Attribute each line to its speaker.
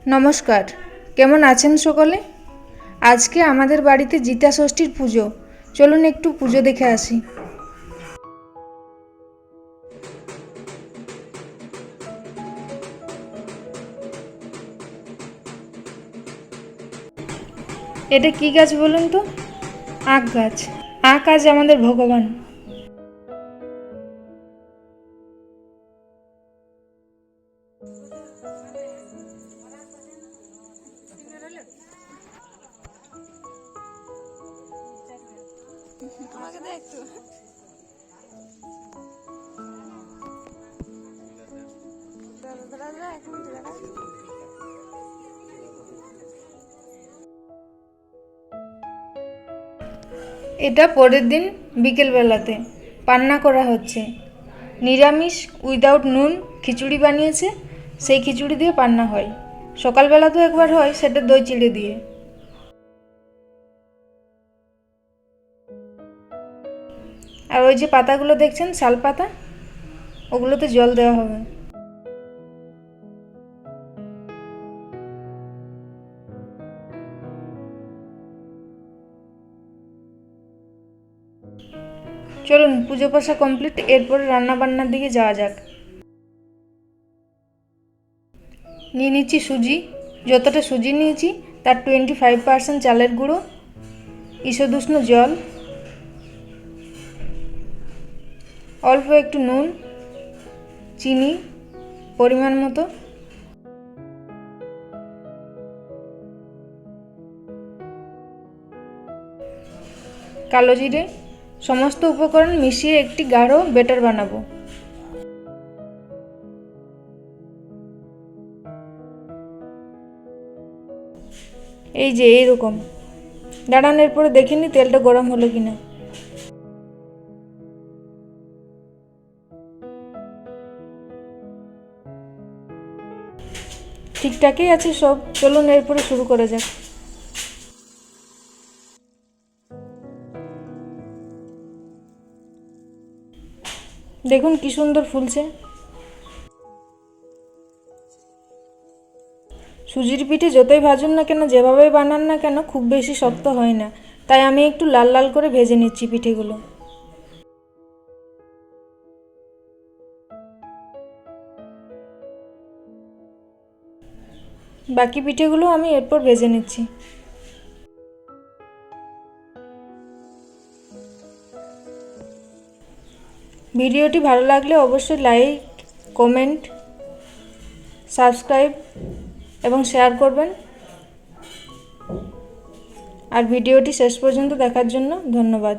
Speaker 1: নমস্কার, কেমন আছেন সকলে? আজকে আমাদের বাড়িতে জিতা ষষ্ঠীর পুজো। চলুন একটু পুজো দেখে আসি। এটা কি গাছ বলুন তো? আখ গাছ। আখ আজ আমাদের ভগবান। এটা পরের দিন বিকেলবেলাতে পান্না করা হচ্ছে। নিরামিষ উইদাউট নুন খিচুড়ি বানিয়েছে, সেই খিচুড়ি দিয়ে পান্না হয়। সকালবেলা তো একবার হয়, সেটা দই চিড়ে দিয়ে। আর ওই যে পাতাগুলো দেখছেন, শাল পাতা, ওগুলোতে জল দেওয়া হবে। চলুন, পুজো পাশা কমপ্লিট, এরপরে রান্না বান্নার দিকে যাওয়া যাক। নিয়ে নিচ্ছি সুজি। যতটা সুজি নিয়েছি তার 25% চালের গুঁড়ো, ঈষদুষ্ণ জল, অল্প একটু নুন, চিনি পরিমাণ মতো, কালো জিরে। সমস্ত উপকরণ মিশিয়ে একটি গাঢ় ব্যাটার বানাবো। এই যে এইরকম। দাঁড়ান, এরপরে দেখিনি তেলটা গরম হলো কিনা। ঠিকঠাকই আছে সব। চলুন এরপরে শুরু করা যাক। দেখুন কি সুন্দর ফুলছে। সুজির পিঠে যতই ভাজুন না কেন, যেভাবেই বানান না কেন, খুব বেশি শক্ত হয় না। তাই আমি একটু লাল লাল করে ভেজে নিচ্ছি পিঠেগুলো। বাকি পিঠেগুলো আমি এরপর ভেজে নিচ্ছি। ভিডিওটি ভালো লাগলে অবশ্যই লাইক, কমেন্ট, সাবস্ক্রাইব এবং শেয়ার করবেন। আর ভিডিওটি শেষ পর্যন্ত দেখার জন্য ধন্যবাদ।